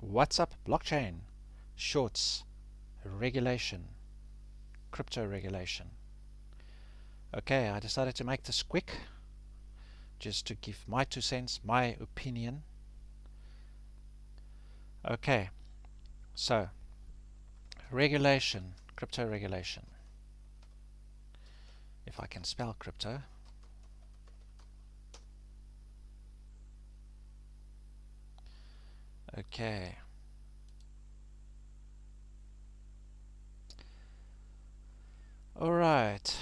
What's up, blockchain? Shorts, regulation, crypto regulation. Okay, I decided to make this quick, just to give my 2 cents, my opinion. Okay, so regulation, crypto regulation. If I can spell crypto. Okay. Alright.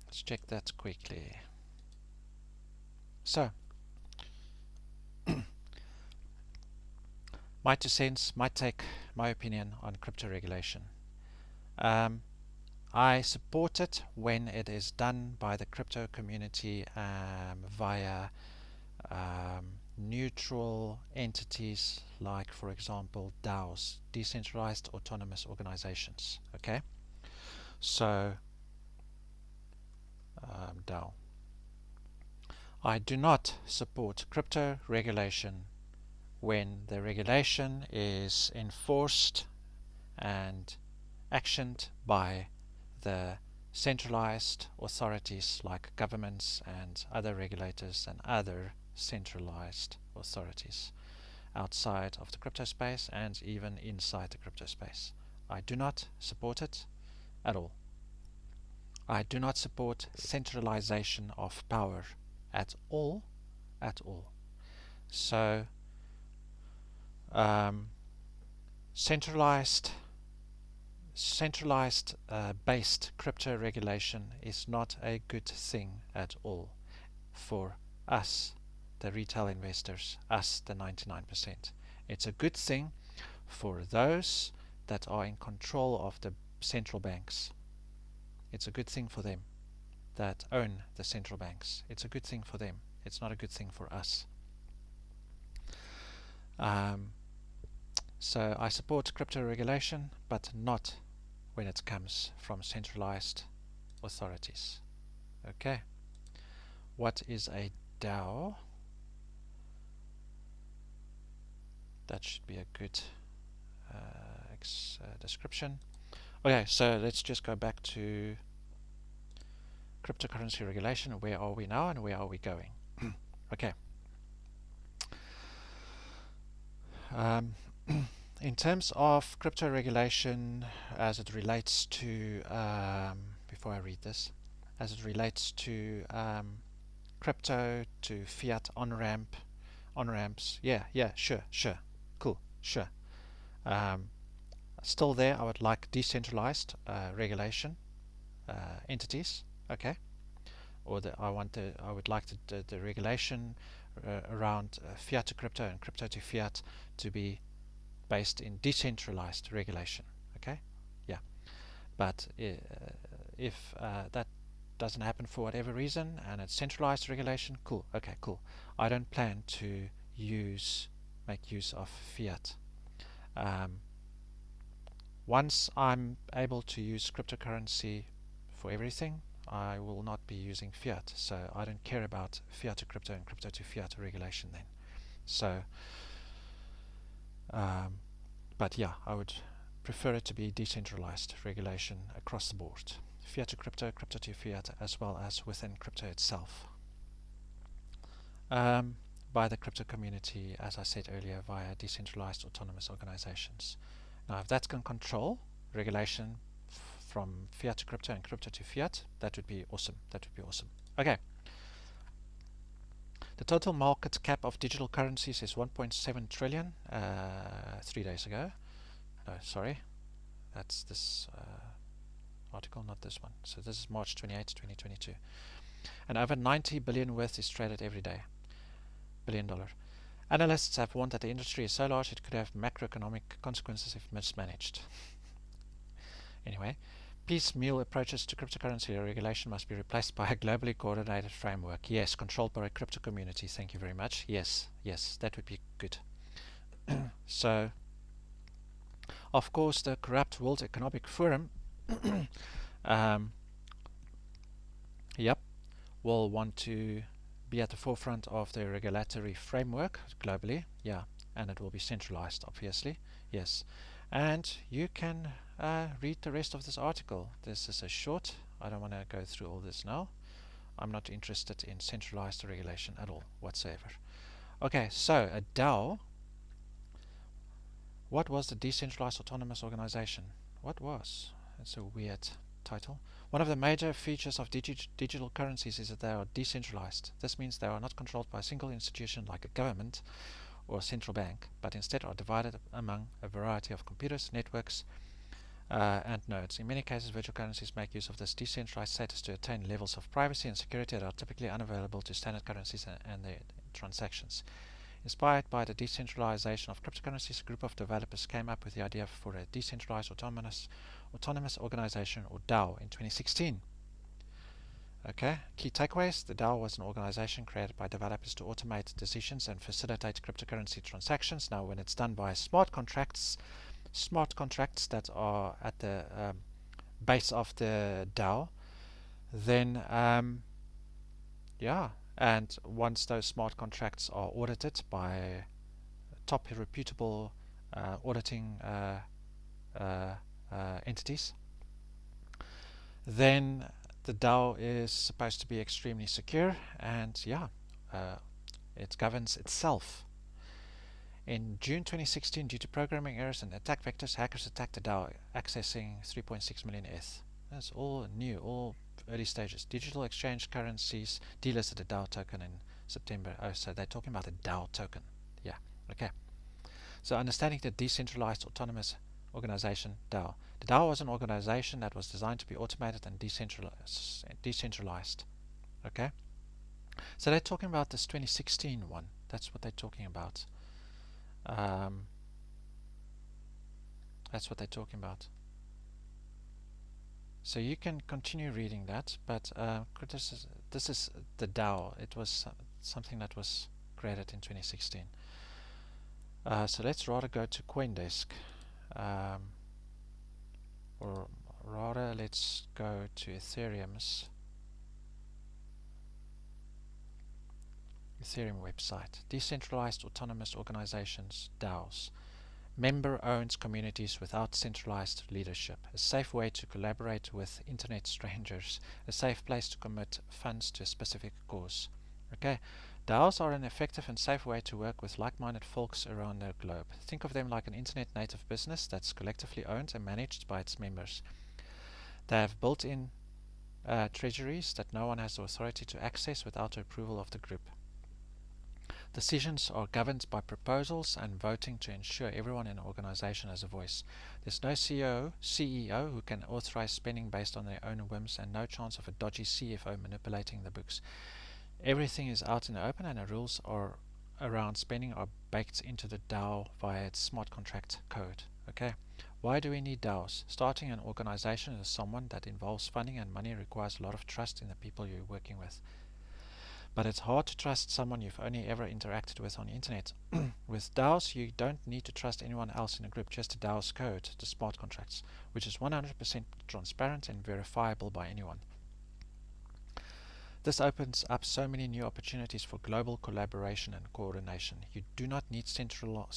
Let's check that quickly. So, my 2 cents, my take, my opinion on crypto regulation. I support it when it is done by the crypto community via neutral entities like, for example, DAOs, decentralized autonomous organizations. Okay, so DAO. I do not support crypto regulation when the regulation is enforced and actioned by the centralized authorities like governments and other regulators and other centralized authorities outside of the crypto space and even inside the crypto space. I do not support it at all. I do not support centralization of power at all, at all. So centralized based crypto regulation is not a good thing at all for us, the retail investors, us, the 99%. It's a good thing for those that are in control of the central banks. It's a good thing for them that own the central banks. It's a good thing for them. It's not a good thing for us. So I support crypto regulation, but not when it comes from centralized authorities. Okay. What is a DAO? That should be a good description. Okay, so let's just go back to cryptocurrency regulation. Where are we now and where are we going? Okay. In terms of crypto regulation as it relates to, before I read this, as it relates to crypto, to fiat on-ramps, yeah, sure, cool, sure. Still there, I would like decentralized regulation entities, okay, or I would like the regulation around fiat to crypto and crypto to fiat to be based in decentralized regulation. Okay, yeah, but if that doesn't happen for whatever reason and it's centralized regulation, cool, okay, cool. I don't plan to make use of fiat. Once I'm able to use cryptocurrency for everything, I will not be using fiat, so I don't care about fiat to crypto and crypto to fiat regulation then. So but yeah, I would prefer it to be decentralized regulation across the board. Fiat to crypto, crypto to fiat, as well as within crypto itself. By the crypto community, as I said earlier, via decentralized autonomous organizations. Now, if that can control regulation from fiat to crypto and crypto to fiat, that would be awesome. That would be awesome. Okay. The total market cap of digital currencies is 1.7 trillion 3 days ago. No, sorry. That's this article, not this one. So this is March 28, 2022. And over 90 billion worth is traded every day. $1 billion. Analysts have warned that the industry is so large it could have macroeconomic consequences if mismanaged. Anyway, piecemeal approaches to cryptocurrency regulation must be replaced by a globally coordinated framework. Yes, controlled by a crypto community. Thank you very much. Yes, that would be good. So, of course, the corrupt World Economic Forum will want to be at the forefront of the regulatory framework globally. Yeah, and it will be centralized, obviously. Yes. And you can read the rest of this article. This is a short. I don't want to go through all this now. I'm not interested in centralized regulation at all whatsoever. Okay, so a DAO. What was the Decentralized Autonomous Organization? What was? That's a weird title. One of the major features of digital currencies is that they are decentralized. This means they are not controlled by a single institution like a government or a central bank, but instead are divided among a variety of computers, networks, and nodes. In many cases, virtual currencies make use of this decentralized status to attain levels of privacy and security that are typically unavailable to standard currencies and their transactions. Inspired by the decentralization of cryptocurrencies, a group of developers came up with the idea for a decentralized autonomous organization, or DAO, in 2016. Okay, key takeaways. The DAO was an organization created by developers to automate decisions and facilitate cryptocurrency transactions. Now, when it's done by smart contracts that are at the base of the DAO, then yeah, and once those smart contracts are audited by top reputable auditing entities, then the DAO is supposed to be extremely secure, and yeah, it governs itself. In June 2016, due to programming errors and attack vectors, hackers attacked the DAO, accessing 3.6 million ETH. That's all new, all early stages. Digital exchange currencies delisted the DAO token in September. Oh, so they're talking about a DAO token. Yeah, okay. So understanding the decentralized autonomous organization, DAO. The DAO was an organization that was designed to be automated and decentralized. Okay? So they're talking about this 2016 one. That's what they're talking about. That's what they're talking about. So you can continue reading that, but this is the DAO. It was something that was created in 2016. So let's rather go to CoinDesk, or rather let's go to Ethereum website. Decentralized Autonomous Organizations, DAOs. Member-owned communities without centralized leadership. A safe way to collaborate with internet strangers. A safe place to commit funds to a specific cause. Okay, DAOs are an effective and safe way to work with like-minded folks around the globe. Think of them like an internet-native business that's collectively owned and managed by its members. They have built-in treasuries that no one has the authority to access without the approval of the group. Decisions are governed by proposals and voting to ensure everyone in the organization has a voice. There's no CEO who can authorize spending based on their own whims, and no chance of a dodgy CFO manipulating the books. Everything is out in the open, and the rules around spending are baked into the DAO via its smart contract code. Okay, why do we need DAOs? Starting an organization as someone that involves funding and money requires a lot of trust in the people you're working with. But it's hard to trust someone you've only ever interacted with on the internet. With DAOs, you don't need to trust anyone else in a group, just the DAO's code, the smart contracts, which is 100% transparent and verifiable by anyone. This opens up so many new opportunities for global collaboration and coordination. You do not need central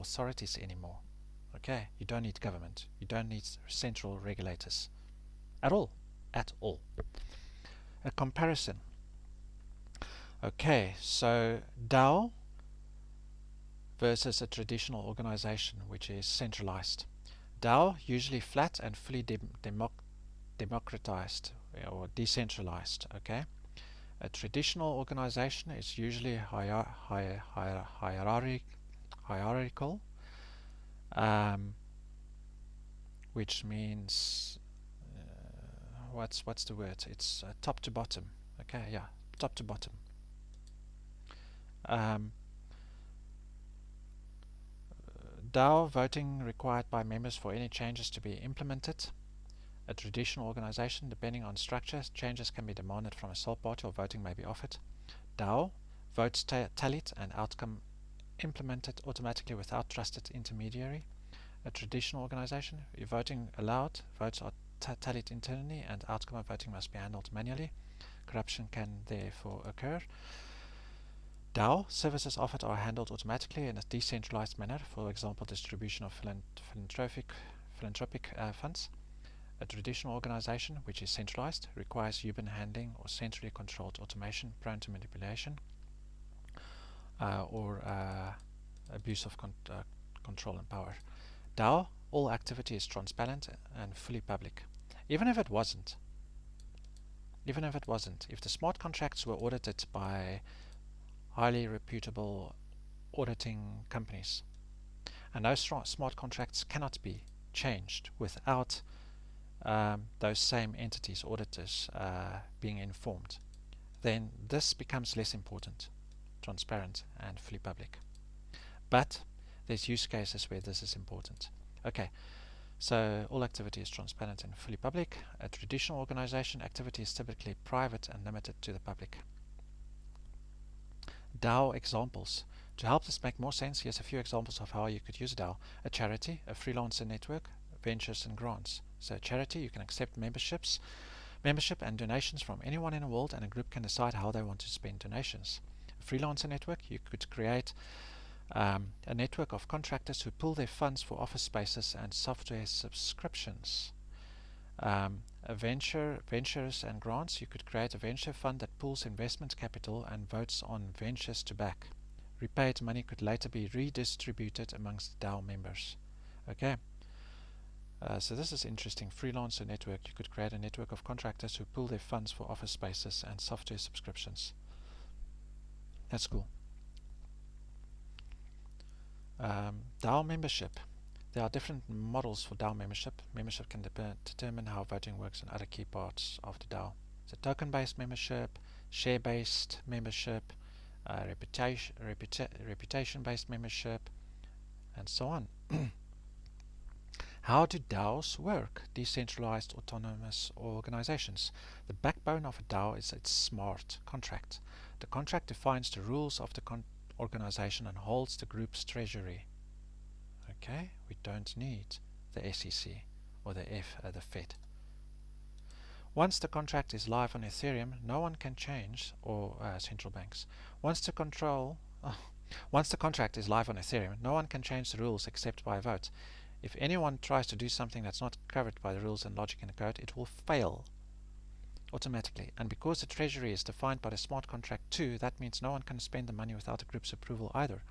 authorities anymore. Okay, you don't need government. You don't need central regulators. At all. At all. A comparison. Okay, so DAO versus a traditional organization which is centralized. DAO usually flat and fully democratized or decentralized. Okay, a traditional organization is usually hierarchical, which means what's the word? It's top to bottom. Okay, yeah, top to bottom. DAO voting required by members for any changes to be implemented. A traditional organization, depending on structure, changes can be demanded from a sole party or voting may be offered. DAO, votes tallied and outcome implemented automatically without trusted intermediary. A traditional organization, if voting allowed, votes are tallied internally and outcome of voting must be handled manually. Corruption can therefore occur. DAO services offered are handled automatically in a decentralized manner, for example, distribution of philanthropic funds. A traditional organization, which is centralized, requires human handling or centrally controlled automation prone to manipulation or abuse of control and power. DAO, all activity is transparent and fully public. Even if it wasn't, if the smart contracts were audited by highly reputable auditing companies, and those smart contracts cannot be changed without those same entities, auditors, being informed, then this becomes less important, transparent and fully public. But there's use cases where this is important. Okay, so all activity is transparent and fully public. A traditional organization activity is typically private and limited to the public. DAO examples. To help this make more sense, here's a few examples of how you could use a DAO. A charity, a freelancer network, ventures and grants. So a charity, you can accept membership and donations from anyone in the world, and a group can decide how they want to spend donations. A freelancer network, you could create a network of contractors who pool their funds for office spaces and software subscriptions. Ventures and grants, you could create a venture fund that pools investment capital and votes on ventures to back. Repaid money could later be redistributed amongst DAO members. Okay, so this is interesting. Freelancer network, you could create a network of contractors who pool their funds for office spaces and software subscriptions. That's cool. DAO membership. There are different models for DAO membership. Membership can determine how voting works and other key parts of the DAO. So token-based membership, share-based membership, reputation-based membership, and so on. How do DAOs work? Decentralized autonomous organizations. The backbone of a DAO is its smart contract. The contract defines the rules of the organization and holds the group's treasury. Okay, we don't need the SEC or the Fed. Once the contract is live on Ethereum, no one can change, or central banks. Once the contract is live on Ethereum, no one can change the rules except by a vote. If anyone tries to do something that's not covered by the rules and logic in the code, it will fail automatically. And because the treasury is defined by the smart contract too, that means no one can spend the money without the group's approval either.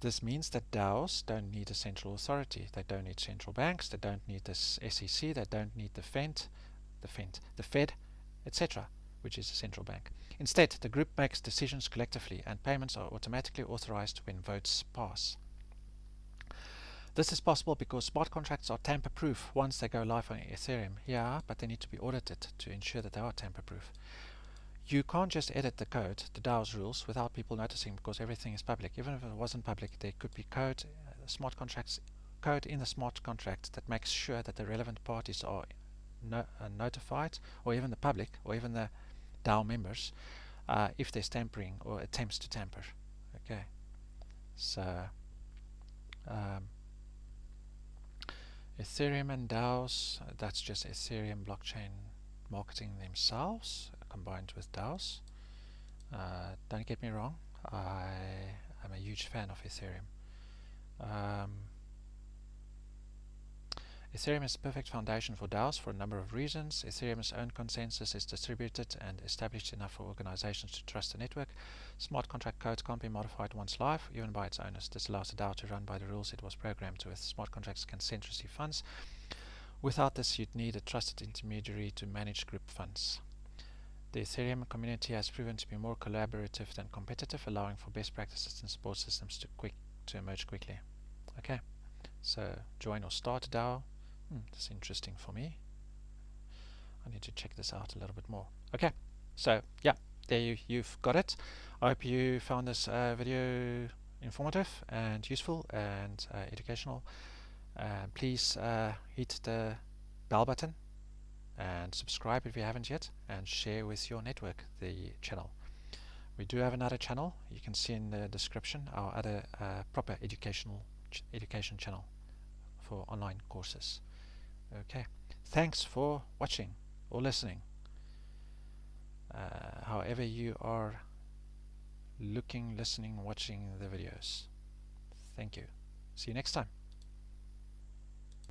This means that DAOs don't need a central authority. They don't need central banks. They don't need the SEC. They don't need the Fed, etc., which is a central bank. Instead, the group makes decisions collectively, and payments are automatically authorized when votes pass. This is possible because smart contracts are tamper-proof once they go live on Ethereum. Yeah, but they need to be audited to ensure that they are tamper-proof. You can't just edit the code, the DAO's rules, without people noticing, because everything is public. Even if it wasn't public, there could be code in the smart contract that makes sure that the relevant parties are notified, or even the public, or even the DAO members, if there's tampering or attempts to tamper. Okay, so Ethereum and DAOs, that's just Ethereum blockchain marketing themselves combined with DAOs. Don't get me wrong, I am a huge fan of Ethereum. Ethereum is the perfect foundation for DAOs for a number of reasons. Ethereum's own consensus is distributed and established enough for organizations to trust the network. Smart contract code can't be modified once live, even by its owners. This allows the DAO to run by the rules it was programmed with. Smart contracts can send receive funds. Without this, you'd need a trusted intermediary to manage group funds. The Ethereum community has proven to be more collaborative than competitive, allowing for best practices and support systems to emerge quickly. Okay, so join or start a DAO. That's interesting for me. I need to check this out a little bit more. Okay, so yeah, there you've got it. I hope you found this video informative and useful and educational. Please hit the bell button and subscribe if you haven't yet, and share with your network the channel. We do have another channel, you can see in the description, our other proper education channel for online courses. Okay, thanks for watching or listening, however you are looking, listening, watching the videos. Thank you. See you next time.